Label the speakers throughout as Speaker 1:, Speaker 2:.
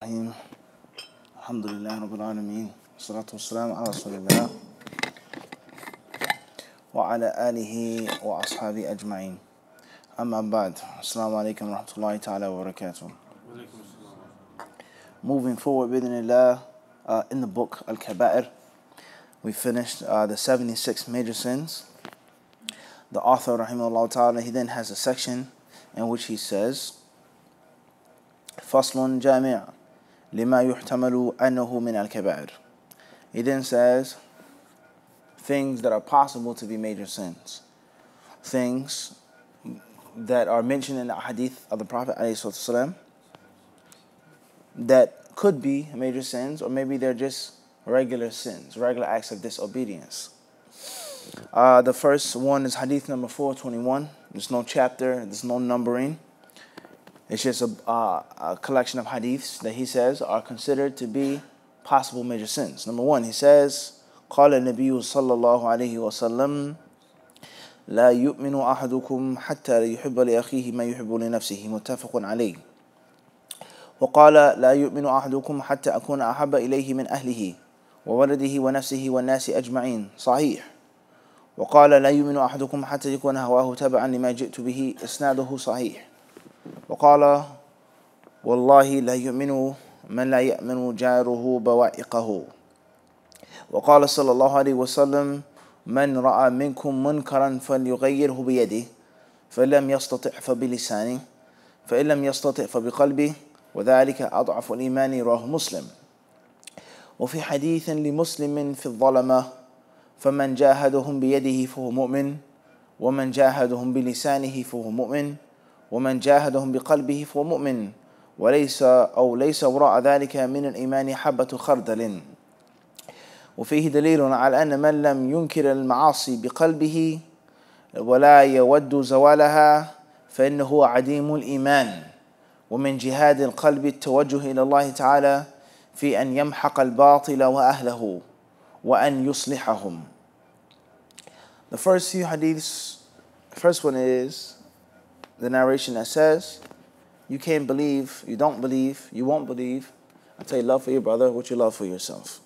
Speaker 1: الرحيم الحمد لله رب العالمين والصلاة والسلام على رسول الله وعلى آله وأصحابه أجمعين أما بعد السلام عليكم ورحمة الله تعالى وبركاته. Moving forward بإذن in the book Al-Kaba'ir, we finished the 76 major sins. The author rahimahullah ta'ala, he then has a section in which he says فصل جامع لما يحتمل أنه من الكبائر. He then says things that are possible to be major sins, things that are mentioned in the hadith of the Prophet ﷺ that could be major sins, or maybe they're just regular sins, regular acts of disobedience. The first one is hadith number 421. There's no chapter, there's no numbering. It's just a collection of hadiths that he says are considered to be possible major sins. Number one, he says, قال النبي صلى الله عليه وسلم لا يؤمن أحدكم حتى يحب لأخيه ما يحب لنفسه متفق عليه. وقال لا يؤمن أحدكم حتى أكون أحب إليه من أهله وولده ونفسه والناس أجمعين صحيح. وقال لا يؤمن أحدكم حتى يكون هواه تبعا لما جئت به إسناده صحيح. وقال والله لا يؤمن من لا يأمن جاره بوائقه. وقال صلى الله عليه وسلم من رأى منكم منكرا فليغيره بيده فإن لم يستطع فبلسانه فإن لم يستطع فبقلبه وذلك أضعف الإيمان رواه مسلم. وفي حديث لمسلم في الظلمة فمن جاهدهم بيده فهو مؤمن ومن جاهدهم بلسانه فهو مؤمن ومن جاهدهم بقلبه فهو مؤمن ليس وراء ذلك من الإيمان حبة خردل. وفيه دليل على أن من لم ينكر المعاصي بقلبه ولا يود زوالها فإنه عديم الإيمان. ومن جهاد القلب التوجه إلى الله تعالى في أن يمحق الباطل وأهله وأن يصلحهم. The first few hadiths, the first one is the narration that says, you can't believe, you don't believe, you won't believe until you love for your brother what you love for yourself.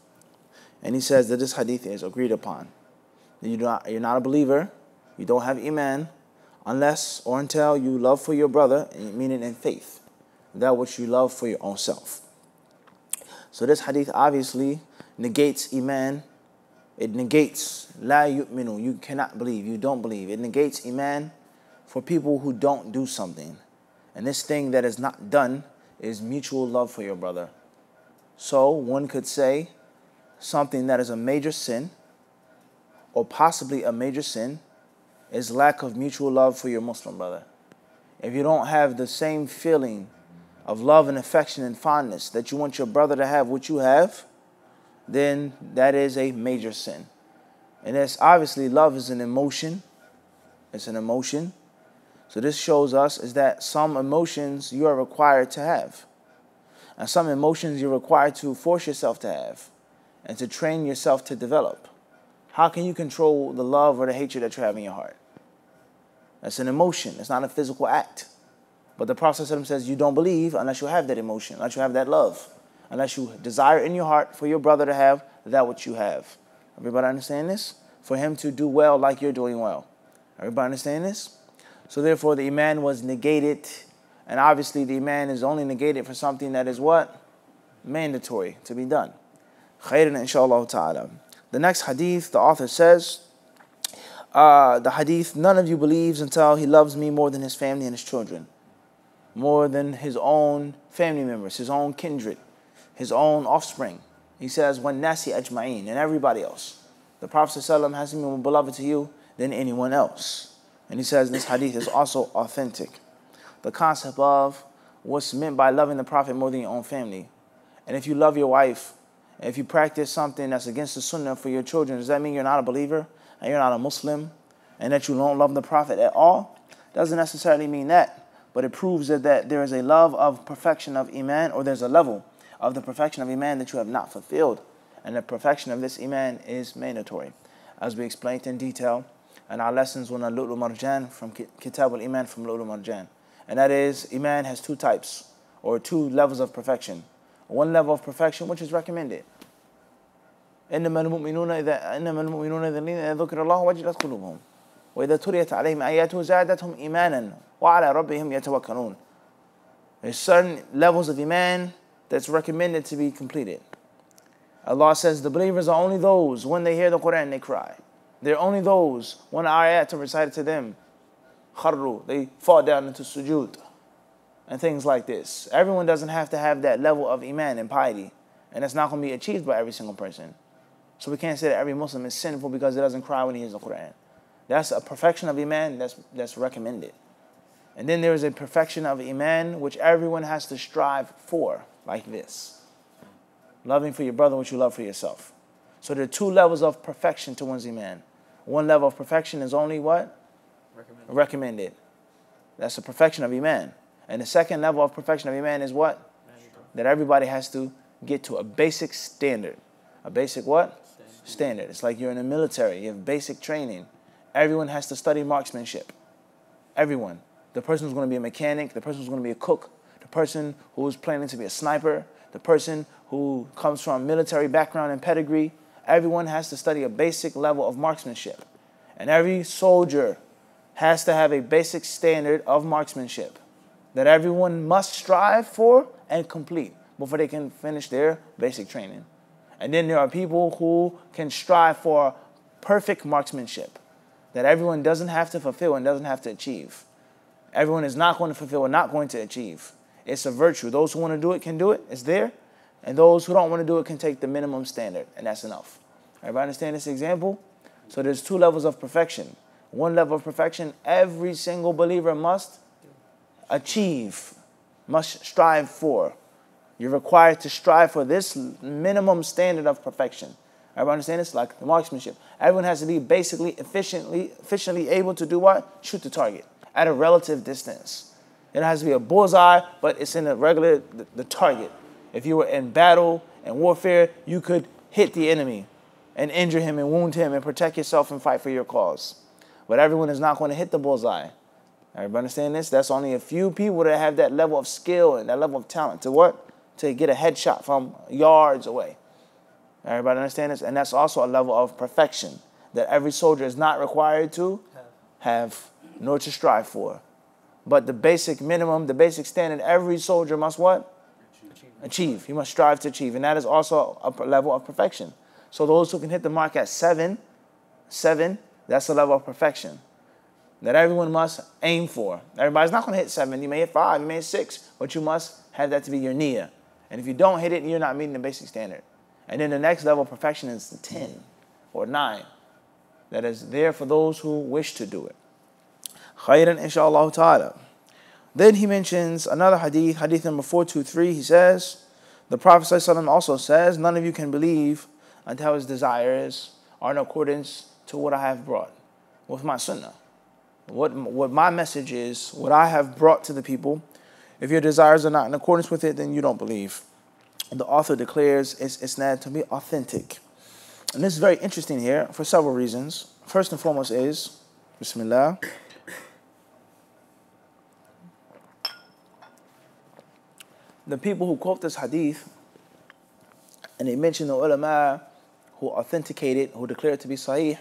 Speaker 1: And he says that this hadith is agreed upon. You're not a believer, you don't have iman, unless or until you love for your brother, meaning in faith, that which you love for your own self. So this hadith obviously negates iman. It negates la yu'minu, you cannot believe, you don't believe. It negates iman for people who don't do something. And this thing that is not done is mutual love for your brother. So one could say something that is a major sin, or possibly a major sin, is lack of mutual love for your Muslim brother. If you don't have the same feeling of love and affection and fondness that you want your brother to have what you have, then that is a major sin. And it's obviously, love is an emotion. It's an emotion. So this shows us is that some emotions you are required to have, and some emotions you're required to force yourself to have and to train yourself to develop. How can you control the love or the hatred that you have in your heart? That's an emotion. It's not a physical act. But the Prophet says you don't believe unless you have that emotion, unless you have that love, unless you desire in your heart for your brother to have that which you have. Everybody understand this? For him to do well like you're doing well. Everybody understand this? So therefore the iman was negated, and obviously the iman is only negated for something that is what? Mandatory to be done. Khairan inshallah ta'ala. The next hadith, the author says, the hadith, none of you believes until he loves me more than his family and his children, more than his own family members, his own kindred, his own offspring. He says, when nasi ajma'een, and everybody else. The Prophet ﷺ has been more beloved to you than anyone else. And he says this hadith is also authentic. The concept of what's meant by loving the Prophet more than your own family. And if you love your wife, and if you practice something that's against the sunnah for your children, does that mean you're not a believer and you're not a Muslim and that you don't love the Prophet at all? Doesn't necessarily mean that, but it proves that there is a love of perfection of iman, or there's a level of the perfection of iman that you have not fulfilled. And the perfection of this iman is mandatory, as we explained in detail in our lessons on Al-Lu'lu' Marjan from Kitab al-Iman from Lu'lu' Marjan. And that is, iman has two types, or two levels of perfection. one level of perfection which is recommended. إنما المؤمنون الذين ذكر الله وجلت قلوبهم وإذا تليت عليهم آياته زادتهم إيمانا وعلى ربهم يتوكلون. There's certain levels of iman that's recommended to be completed. Allah says the believers are only those when they hear the Quran they cry. They're only those when ayat are recited to them. Kharru, they fall down into sujood and things like this. Everyone doesn't have to have that level of iman and piety, and that's not going to be achieved by every single person. So we can't say that every Muslim is sinful because he doesn't cry when he hears the Quran. That's a perfection of iman that's recommended. And then there is a perfection of iman which everyone has to strive for, like this. Loving for your brother what you love for yourself. So there are two levels of perfection to one's iman. One level of perfection is only what? Recommended. That's the perfection of iman. And the second level of perfection of iman is what? That everybody has to get to a basic standard. A basic what? Standard. It's like you're in the military. You have basic training. Everyone has to study marksmanship. Everyone. The person who's going to be a mechanic, the person who's going to be a cook, the person who's planning to be a sniper, the person who comes from a military background and pedigree. Everyone has to study a basic level of marksmanship. And every soldier has to have a basic standard of marksmanship that everyone must strive for and complete before they can finish their basic training. And then there are people who can strive for perfect marksmanship that everyone doesn't have to fulfill and doesn't have to achieve. Everyone is not going to fulfill and not going to achieve. It's a virtue. Those who want to do it can do it. It's there. And those who don't want to do it can take the minimum standard. And that's enough. Everybody understand this example? So there's two levels of perfection. One level of perfection every single believer must achieve, must strive for. You're required to strive for this minimum standard of perfection. Everybody understand this? Like the marksmanship. Everyone has to be basically efficiently able to do what? Shoot the target at a relative distance. It has to be a bullseye, but it's in the target. If you were in battle and warfare, you could hit the enemy and injure him and wound him and protect yourself and fight for your cause. But everyone is not going to hit the bullseye. Everybody understand this? That's only a few people that have that level of skill and that level of talent to what? To get a headshot from yards away. Everybody understand this? And that's also a level of perfection that every soldier is not required to have nor to strive for. But the basic minimum, the basic standard, every soldier must what? Achieve. He must strive to achieve. And that is also a level of perfection. So those who can hit the mark at seven, that's a level of perfection that everyone must aim for. Everybody's not going to hit 7. You may hit 5, you may hit 6, but you must have that to be your niyyah. And if you don't hit it, you're not meeting the basic standard. And then the next level of perfection is 10 or 9. That is there for those who wish to do it. Khayran inshaAllah ta'ala. Then he mentions another hadith, hadith number 423. He says, the Prophet ﷺ also says, none of you can believe until his desires are in accordance to what I have brought with my sunnah. What my message is, what I have brought to the people. If your desires are not in accordance with it, then you don't believe. The author declares its isnad to be authentic. And this is very interesting here for several reasons. First and foremost is, Bismillah. The people who quote this hadith, and they mention the ulama who authenticate it, who declare it to be sahih,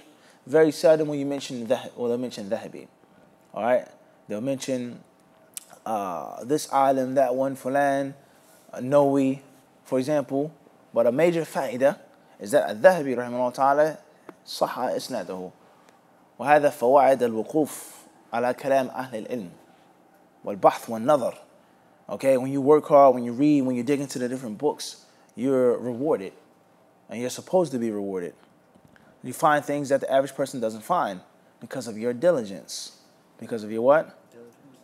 Speaker 1: very seldom when you mention they'll mention dhahabi. All right? They'll mention this alim, that one, fulan, nawi, for example. But a major fa'idah is that al-Dhahabi rahimahullah ta'ala صح إسناده وهذا فوائد الوقوف على كلام أهل العلم والبحث والنظر. Okay, when you work hard, when you read, when you dig into the different books, you're rewarded. And you're supposed to be rewarded. You find things that the average person doesn't find because of your diligence. Because of your what?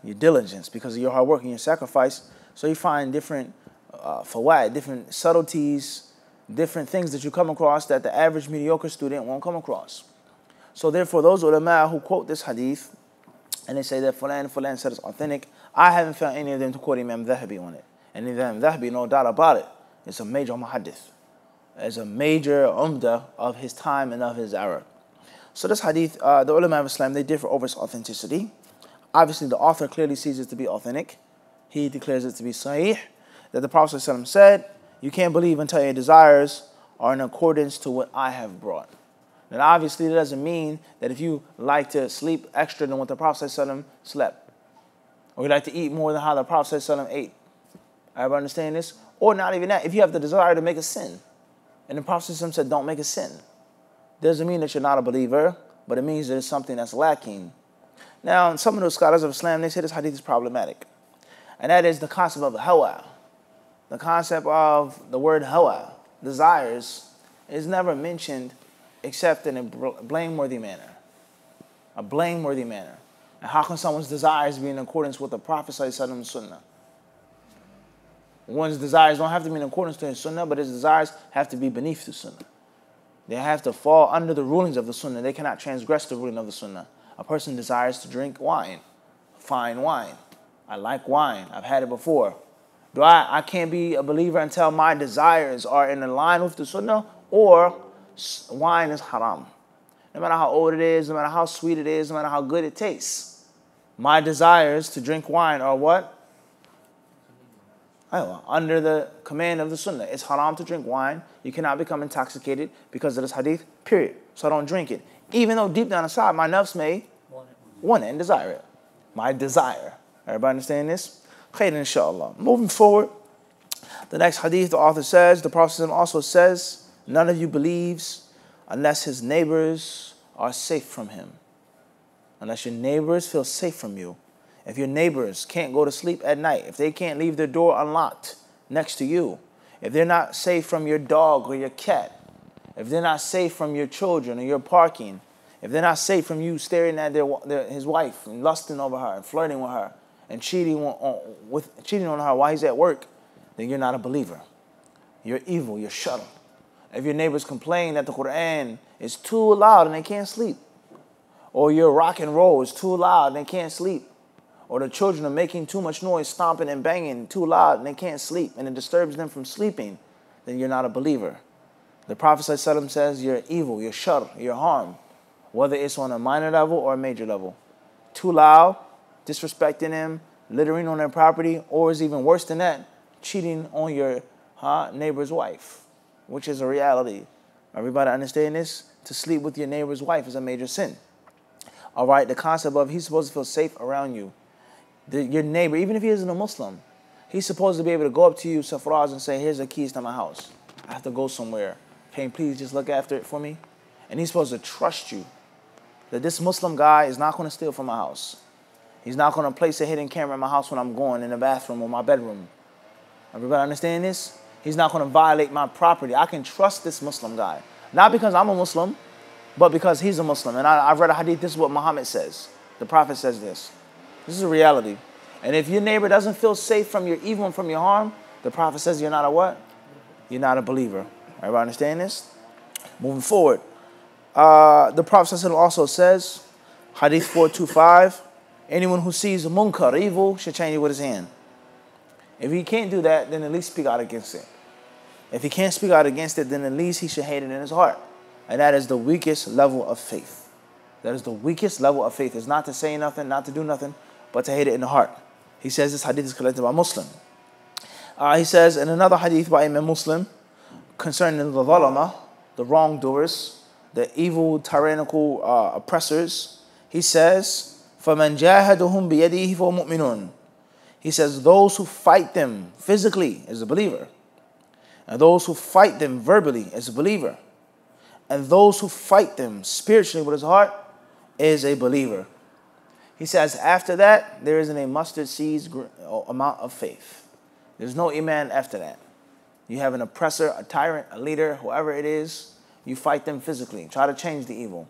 Speaker 1: Your diligence. Because of your hard work and your sacrifice. So you find different fawaid, different subtleties, different things that you come across that the average mediocre student won't come across. So therefore, those ulama who quote this hadith, and they say that fulan said it's authentic, I haven't found any of them to quote Imam Dhahabi on it. And Imam Dhahabi, no doubt about it, is a major muhaddith. Is a major umdah of his time and of his era. So this hadith, the ulama of Islam, they differ over its authenticity. Obviously, the author clearly sees it to be authentic. He declares it to be sahih. That the Prophet ﷺ said, You can't believe until your desires are in accordance to what I have brought. And obviously, that doesn't mean that if you like to sleep extra than what the Prophet ﷺ slept, or you like to eat more than how the Prophet ﷺ ate. Everybody understand this? Or not even that. If you have the desire to make a sin, and the Prophet ﷺ said, don't make a sin, doesn't mean that you're not a believer, but it means there's something that's lacking. Now, some of the scholars of Islam, they say this hadith is problematic. And that is the concept of hawa. The concept of the word hawa, desires, is never mentioned except in a blameworthy manner. A blameworthy manner. And how can someone's desires be in accordance with the Prophet ﷺ's sunnah? One's desires don't have to be in accordance to his sunnah, but his desires have to be beneath the sunnah. They have to fall under the rulings of the sunnah. They cannot transgress the ruling of the sunnah. A person desires to drink wine, fine wine. I like wine. I've had it before. I can't be a believer until my desires are in line with the sunnah, or wine is haram. No matter how old it is, no matter how sweet it is, no matter how good it tastes. My desires to drink wine are what? Under the command of the sunnah. It's haram to drink wine. You cannot become intoxicated because of this hadith, period. So I don't drink it. Even though deep down inside, my nafs may want it and desire it. My desire. Everybody understand this? Khayr, inshallah. Moving forward, the next hadith, the author says, the Prophet also says, none of you believes unless his neighbors are safe from him. Unless your neighbors feel safe from you. If your neighbors can't go to sleep at night, if they can't leave their door unlocked next to you, if they're not safe from your dog or your cat, if they're not safe from your children or your parking, if they're not safe from you staring at his wife and lusting over her and flirting with her and cheating on her while he's at work, then you're not a believer. You're evil, you're shut. If your neighbors complain that the Quran is too loud and they can't sleep, or your rock and roll is too loud and they can't sleep, or the children are making too much noise, stomping and banging too loud and they can't sleep and it disturbs them from sleeping, then you're not a believer. The Prophet ﷺ says you're evil, you're shar, you're harm, whether it's on a minor level or a major level. Too loud, disrespecting them, littering on their property, or is even worse than that, cheating on your neighbor's wife, which is a reality. Everybody understand this? To sleep with your neighbor's wife is a major sin. All right, the concept of he's supposed to feel safe around you. Your neighbor, even if he isn't a Muslim, he's supposed to be able to go up to you, Safraz, and say, here's the keys to my house. I have to go somewhere. Can you please just look after it for me? And he's supposed to trust you that this Muslim guy is not going to steal from my house. He's not going to place a hidden camera in my house when I'm going in the bathroom or my bedroom. Everybody understand this? He's not going to violate my property. I can trust this Muslim guy. Not because I'm a Muslim, but because he's a Muslim. And I've read a hadith, this is what Muhammad says. The Prophet says this. This is a reality. And if your neighbor doesn't feel safe from your evil and from your harm, the Prophet says you're not a what? You're not a believer. Everybody understand this? Moving forward. The Prophet also says, hadith 425, anyone who sees a munkar, evil, should change it with his hand. If he can't do that, then at least speak out against it. If he can't speak out against it, then at least he should hate it in his heart. And that is the weakest level of faith. That is the weakest level of faith. It's not to say nothing, not to do nothing, but to hate it in the heart. He says this hadith is collected by Muslim. He says in another hadith by Imam Muslim concerning the zalama, the wrongdoers, the evil, tyrannical oppressors, he says, فَمَنْ جَاهَدُهُمْ بِيَدِهِ فَهُوَ مُؤْمِنٌ. He says, those who fight them physically is a believer. And those who fight them verbally is a believer. And those who fight them spiritually with his heart is a believer. He says, after that, there isn't a mustard seed's amount of faith. There's no iman after that. You have an oppressor, a tyrant, a leader, whoever it is, you fight them physically. Try to change the evil.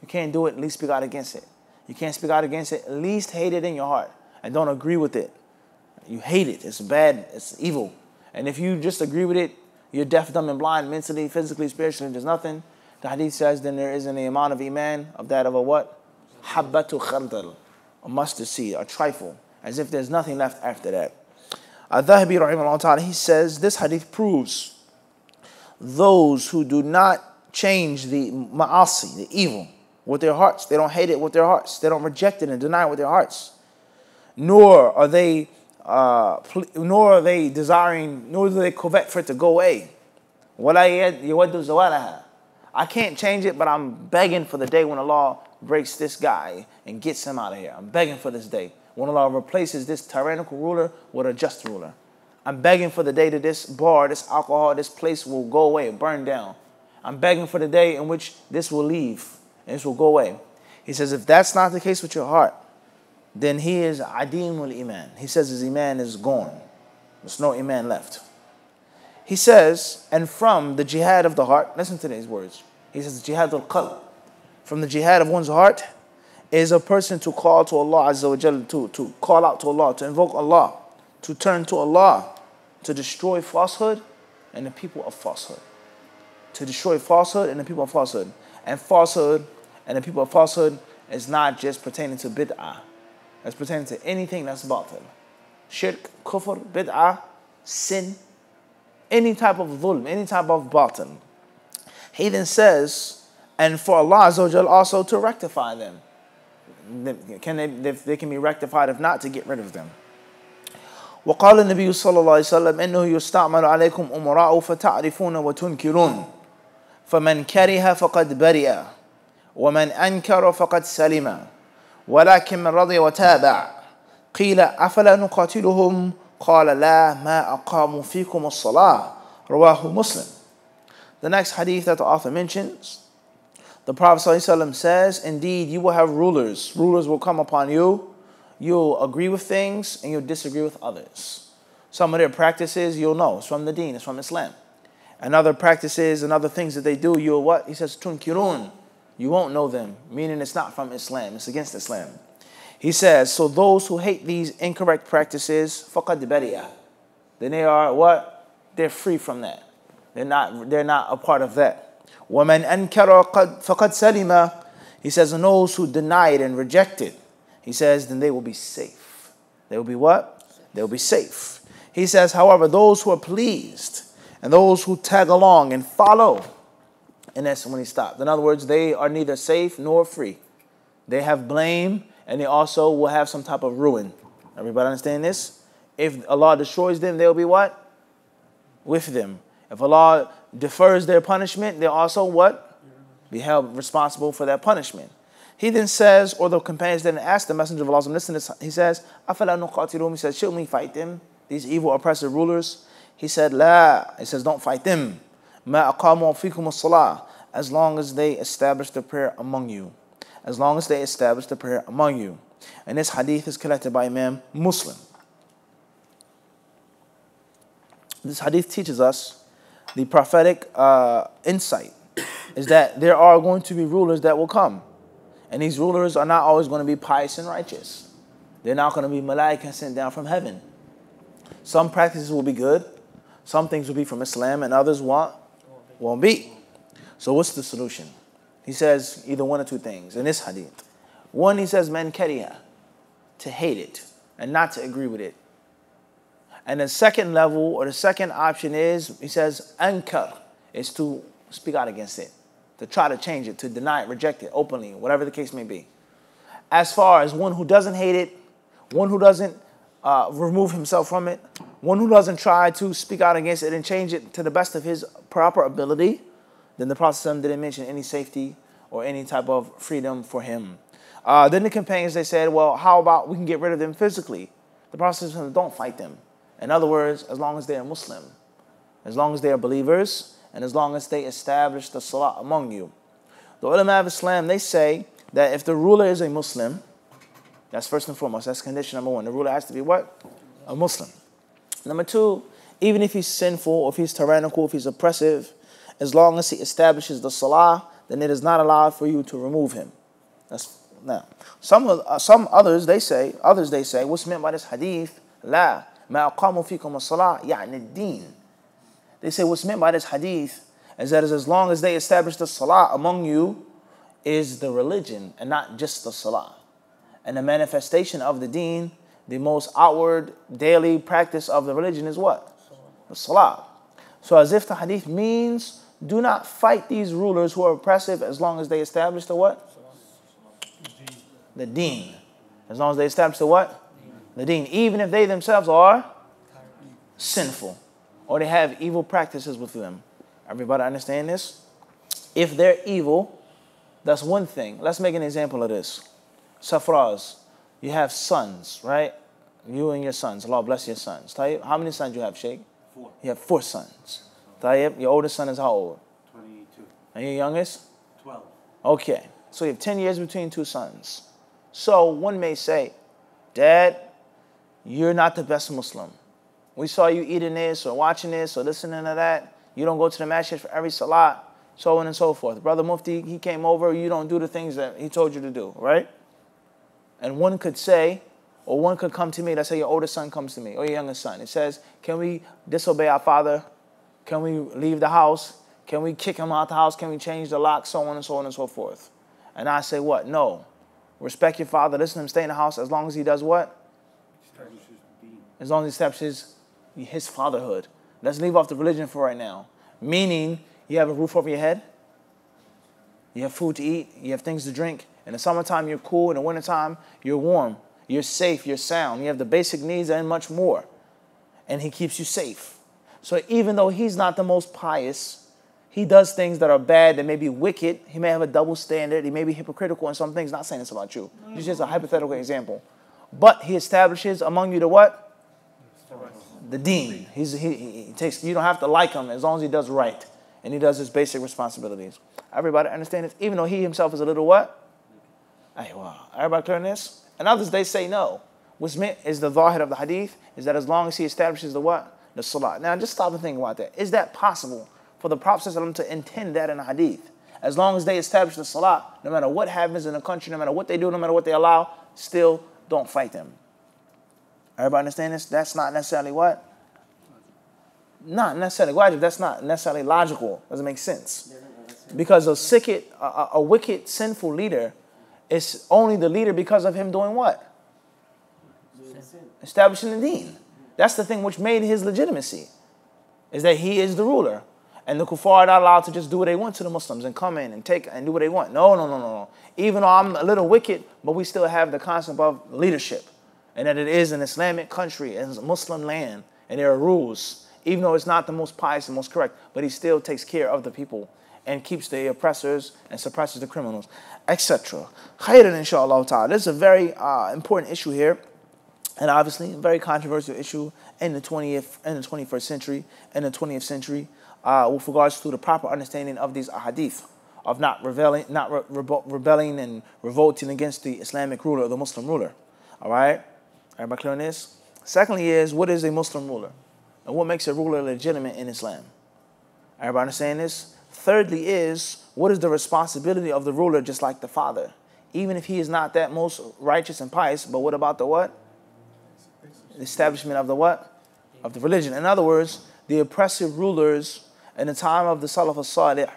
Speaker 1: You can't do it, at least speak out against it. You can't speak out against it, at least hate it in your heart. And don't agree with it. You hate it. It's bad. It's evil. And if you just agree with it, you're deaf, dumb, and blind, mentally, physically, spiritually, there's nothing. The hadith says then there isn't the amount of iman of that of a what? Habbatu khardal. A mustard seed, a trifle. As if there's nothing left after that. Al-Dhahabi, rahimahullah ta'ala, he says this hadith proves those who do not change the ma'asi, the evil, with their hearts. They don't hate it with their hearts. They don't reject it and deny it with their hearts. Nor are they nor are they desiring, nor do they covet for it to go away. I can't change it, but I'm begging for the day when Allah breaks this guy and gets him out of here. I'm begging for this day when Allah replaces this tyrannical ruler with a just ruler. I'm begging for the day that this bar, this alcohol, this place will go away, burn down. I'm begging for the day in which this will leave and this will go away. He says, if that's not the case with your heart, then he is adimul iman. He says his iman is gone. There's no iman left. He says, and from the jihad of the heart, listen to these words. He says, jihad al-qalb. From the jihad of one's heart is a person to call to Allah Azza wa Jal, to call out to Allah, to invoke Allah, to turn to Allah, to destroy falsehood and the people of falsehood. To destroy falsehood and the people of falsehood. And falsehood and the people of falsehood is not just pertaining to bid'ah. It's pertaining to anything that's batil. Shirk, kufr, bid'ah, sin, any type of dhulm, any type of batil. He then says, and for Allah Azza wa Jal also to rectify them. They can be rectified, if not, to get rid of them. وقال النبي صلى الله عليه وسلم إنه يستعمل عليكم أمراء فتعرفون وتنكرون فمن كره فقد برئ ومن أنكر فقد سلم ولكن من رضي وتابع قيل أفلا نقاتلهم قال لا ما أقاموا فيكم الصلاة رواه مسلم. The next hadith that the author mentions, the Prophet ﷺ says, indeed you will have rulers. Rulers will come upon you. You'll agree with things and you'll disagree with others. Some of their practices you'll know. It's from the deen. It's from Islam. And other practices and other things that they do, you'll what? He says, tunkirun. You won't know them. Meaning it's not from Islam. It's against Islam. He says, so those who hate these incorrect practices, faqad bari'a. Then they are what? They're free from that. They're not a part of that. وَمَنْ أَنْكَرَ فَقَدْ سَلِمَ. He says, and those who deny it and reject it, he says, then they will be safe. They will be what? They will be safe. He says, however, those who are pleased and those who tag along and follow, and that's when he stopped. In other words, they are neither safe nor free. They have blame and they also will have some type of ruin. Everybody understand this? If Allah destroys them, they'll be what? With them. If Allah defers their punishment, they'll also what? Be held responsible for that punishment. He then says, or the companions then ask the Messenger of Allah, listen to this, he says, أَفَلَا نُقَاتِلُهُمْ. He says, shouldn't we fight them? These evil oppressive rulers? He said, La. He says, don't fight them. مَا أَقَامُوا فِيكُمُ الصَّلَاةِ. As long as they establish the prayer among you. As long as they establish the prayer among you. And this hadith is collected by Imam Muslim. This hadith teaches us the prophetic insight is that there are going to be rulers that will come. And these rulers are not always going to be pious and righteous. They're not going to be malaika sent down from heaven. Some practices will be good. Some things will be from Islam and others won't be. So what's the solution? He says either one or two things in this hadith. One, he says, man kariha, to hate it and not to agree with it. And the second level or the second option is, he says, ankar, is to speak out against it, to try to change it, to deny it, reject it openly, whatever the case may be. As far as one who doesn't hate it, one who doesn't remove himself from it, one who doesn't try to speak out against it and change it to the best of his proper ability, then the Prophet didn't mention any safety or any type of freedom for him. Then the companions, they said, well, how about we can get rid of them physically? The Prophet said, don't fight them. In other words, as long as they are Muslim, as long as they are believers, and as long as they establish the salah among you. The ulama of Islam, they say that if the ruler is a Muslim, that's first and foremost, that's condition number one. The ruler has to be what? A Muslim. Number two, even if he's sinful, or if he's tyrannical, if he's oppressive, as long as he establishes the salah, then it is not allowed for you to remove him. Now, some others they say, what's meant by this hadith? La ma aqamu fikum as-salah ya'ni ad-din. They say what's meant by this hadith is that as long as they establish the salah among you is the religion and not just the salah. And the manifestation of the deen, the most outward daily practice of the religion is what? The salah. So as if the hadith means do not fight these rulers who are oppressive as long as they establish the what? The deen. As long as they establish the what? the deen, even if they themselves are sinful or they have evil practices with them. Everybody understand this? If they're evil, that's one thing. Let's make an example of this. Safraz, you have sons, right? You and your sons. Allah bless your sons. Tayyib, how many sons you have, Sheikh?
Speaker 2: 4.
Speaker 1: You have 4 sons. Tayyib, your oldest son is how old?
Speaker 2: 22.
Speaker 1: And your youngest?
Speaker 2: 12.
Speaker 1: Okay. So you have 10 years between 2 sons. So one may say, Dad, you're not the best Muslim. We saw you eating this or watching this or listening to that. You don't go to the masjid for every salat, so on and so forth. Brother Mufti, he came over, you don't do the things that he told you to do, right? And one could say, or one could come to me, let's say your oldest son comes to me, or your youngest son. It says, can we disobey our father? Can we leave the house? Can we kick him out the house? Can we change the lock? So on and so on and so forth. And I say what? No. Respect your father, listen to him, stay in the house as long as he does what? As long as he establishes his fatherhood. Let's leave off the religion for right now. Meaning, you have a roof over your head. You have food to eat. You have things to drink. In the summertime, you're cool. In the wintertime, you're warm. You're safe. You're sound. You have the basic needs and much more. And he keeps you safe. So even though he's not the most pious, he does things that are bad, that may be wicked. He may have a double standard. He may be hypocritical in some things. Not saying this about you. It's just a hypothetical example. But he establishes among you the what? The deen. He takes. You don't have to like him as long as he does right. And he does his basic responsibilities. Everybody understand this? Even though he himself is a little what? Everybody clear on this? And others, they say no. What's meant is the zahir of the hadith is that as long as he establishes the what? The salah. Now just stop and think about that. Is that possible for the Prophet ﷺ to intend that in a hadith? As long as they establish the salah, no matter what happens in the country, no matter what they do, no matter what they allow, still don't fight them. Everybody understand this? That's not necessarily what? Not necessarily wajib. That's not necessarily logical. Doesn't make sense. Because a wicked, sinful leader is only the leader because of him doing what? Establishing the deen. That's the thing which made his legitimacy, is that he is the ruler. And the kuffar are not allowed to just do what they want to the Muslims and come in and take and do what they want. No. Even though I'm a little wicked, but we still have the concept of leadership. And that it is an Islamic country, and it's a Muslim land, and there are rules. Even though it's not the most pious and most correct, but he still takes care of the people and keeps the oppressors and suppresses the criminals, etc. Khairan, inshallah ta'ala. This is a very important issue here, and obviously a very controversial issue in the 21st century, and the 20th century, with regards to the proper understanding of these ahadith, of not rebelling and revolting against the Islamic ruler or the Muslim ruler. All right? Everybody clear on this? Secondly is, what is a Muslim ruler? And what makes a ruler legitimate in Islam? Everybody understand this? Thirdly is, what is the responsibility of the ruler just like the father? Even if he is not that most righteous and pious, but what about the what? The establishment of the what? Of the religion. In other words, the oppressive rulers in the time of the Salaf al-Salih,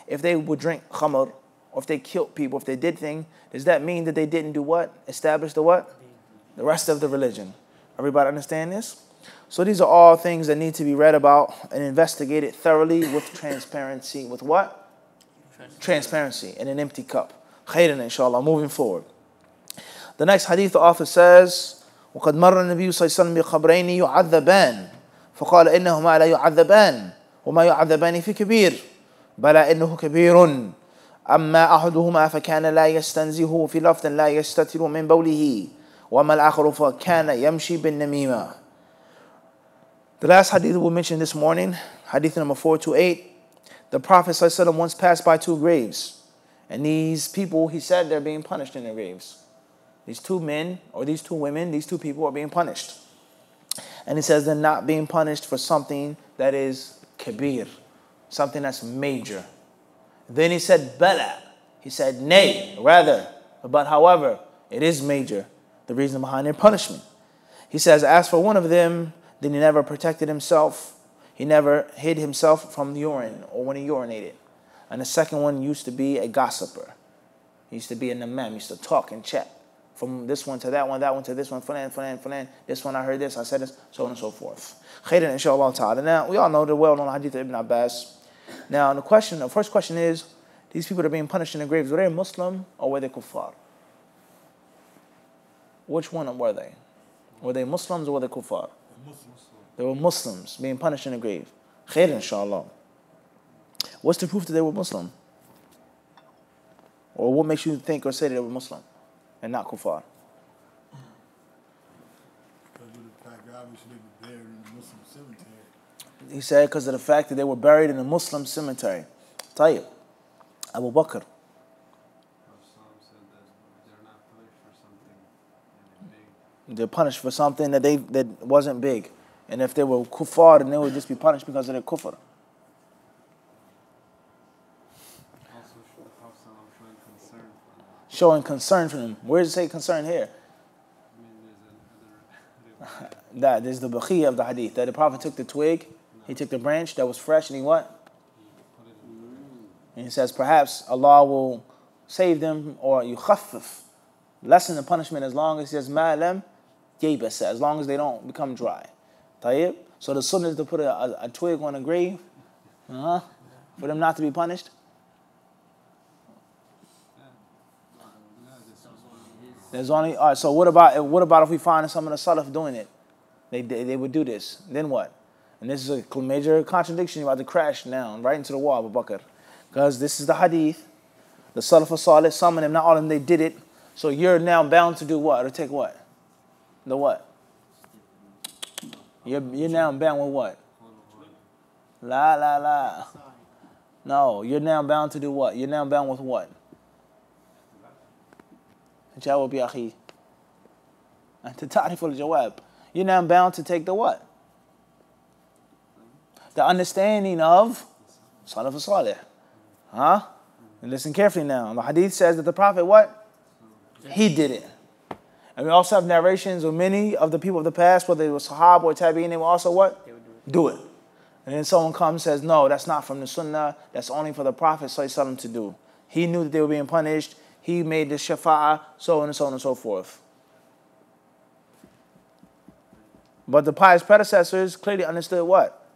Speaker 1: if they would drink khamr, or if they killed people, if they did things, does that mean that they didn't do what? Establish the what? The rest of the religion. Everybody understand this? So these are all things that need to be read about and investigated thoroughly with transparency. With what? Transparency in an empty cup. Khairan, inshallah, moving forward. The next hadith, the author says, وَقَدْ مَرَّ النَّبِيُّ صَلَّى اللَّهُ عَلَيْهِ وَسَلَّمَ بِقَبْرَيْنِ يُعَذَّبَانِ فَقَالَ إِنَّهُمَا لَا يُعَذَّبَانِ وَمَا يُعَذَّبَانِ فِي كَبِيرٍ بَلَا إِنَّهُ كَبِيرٌ أَمَّا أَحَدُهُمَا فَكَانَ لَا يَسْتَنزِهُ فِي لَفْظٍ لَا يَسْتَتِرُ مِنْ بَوْلِهِ وَمَا الْآخَرُ فَكَانَ يَمْشِي بِالنَّمِيمَةِ. The last hadith we mentioned this morning, hadith number 428, the Prophet ﷺ once passed by 2 graves. And these people, he said, they're being punished in their graves. These 2 men, or these 2 women, these 2 people are being punished. And he says they're not being punished for something that is kabir, something that's major. Then he said, bala. He said, nay, rather, but however, it is major. The reason behind their punishment. He says, as for one of them, then he never protected himself. He never hid himself from the urine or when he urinated. And the second one used to be a gossiper. He used to be a namam. He used to talk and chat. From this one to that one to this one, fulan. This one I heard this, I said this, so on and so forth. Khairan, inshallah ta'ala. Now, we all know the well-known hadith of Ibn Abbas. Now, the first question is, these people that are being punished in the graves, were they Muslim or were they kuffar? Which one were they? Were they Muslims or were they kuffar?
Speaker 2: Muslims.
Speaker 1: They were Muslims being punished in the grave. Khair, inshallah. What's the proof that they were Muslim? Or what makes you think or say that they were Muslim and not kuffar?
Speaker 2: Because of the fact that obviously they were buried in the Muslim cemetery.
Speaker 1: He said because of the fact that they were buried in a Muslim cemetery. Tayyib. Abu Bakr. They're punished for something that wasn't big. And if they were kuffar, then they would just be punished because of their kufr. Showing concern for them. Where does it say concern here? That is the bakhiyah of the hadith. That the Prophet took the twig, he took the branch that was fresh, and he what? And he says perhaps Allah will save them or yukhaffif, lessen the punishment as long as he says ma'lam yaybasa, as long as they don't become dry. Tayyib. So the sunnah is to put a twig on a grave, for them not to be punished. There's only all right. So what about if we find some of the salaf doing it? They would do this. Then what? And this is a major contradiction. You're about to crash now right into the wall, Abu Bakr, because this is the hadith. The salaf as-salih, some of them, not all of them, they did it. So you're now bound to do what? Or take what? The what? You're now bound with what? La. No, you're now bound to do what? You're now bound with what? جاوب يا أخي. أنت تعرف الجواب. You're now bound to take the what? The understanding of Salaf al-Salih. And listen carefully now. The hadith says that the Prophet what? He did it. And we also have narrations of many of the people of the past, whether it was Sahaba or Tabi'in, they will also what? Do it. And then someone comes and says, no, that's not from the Sunnah. That's only for the Prophet ﷺ to do. He knew that they were being punished. He made the shafa'ah, so on and so on and so forth. But the pious predecessors clearly understood what?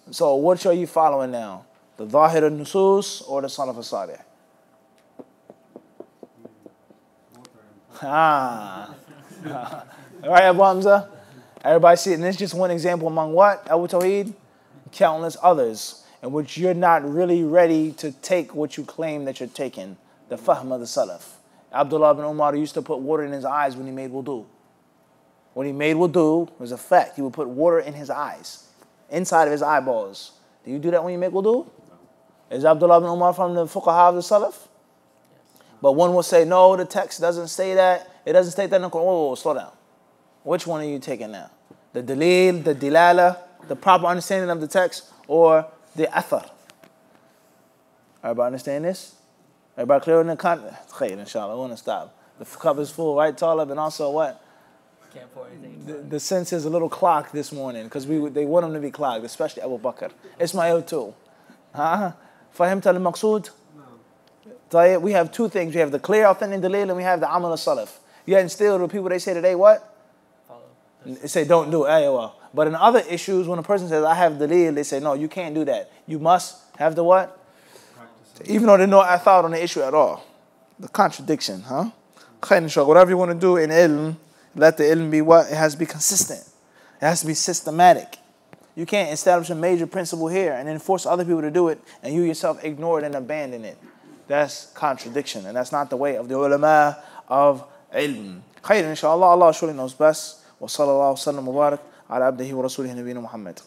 Speaker 1: So which are you following now? The Zahir al-Nusus or the Salaf al-Salih? All right, Abu Hamza? Everybody see it. And this is just one example among what? Abu Tawheed? Countless others, in which you're not really ready to take what you claim that you're taking, the fahm of the Salaf. Abdullah ibn Umar used to put water in his eyes when he made wudu. When he made wudu, it was a fact. He would put water in his eyes, inside of his eyeballs. Do you do that when you make wudu? Is Abdullah ibn Umar from the fuqaha of the Salaf? But one will say, no, the text doesn't say that. It doesn't state that in the Quran. Whoa, slow down. Which one are you taking now? The dalil, the dilala, the proper understanding of the text, or the athar? Everybody understand this? Everybody clear in the content? Khair, inshallah. I want to stop. The cup is full, right, Talib? And also what?
Speaker 3: Can't pour anything.
Speaker 1: The sense is a little clogged this morning because they want them to be clogged, especially Abu Bakr. Ismail too. Fahimta al-maqsood? No. We have two things. We have the clear, authentic dalil, and we have the amal al-salaf. Yet and still, the people, they say today, what?
Speaker 3: Follow.
Speaker 1: They say, don't do it. Well. But in other issues, when a person says, I have dalil, they say, no, you can't do that. You must have the what? Even though they know I thought on the issue at all. The contradiction, Whatever you want to do in ilm, let the ilm be what? It has to be consistent. It has to be systematic. You can't establish a major principle here and then force other people to do it and you yourself ignore it and abandon it. That's contradiction, and that's not the way of the ulama of ilm. Khair, inshallah, Allah surely knows best. Wa sallallahu wa sallam wa barak ala abdihi wa rasulihi nabiyina Muhammad.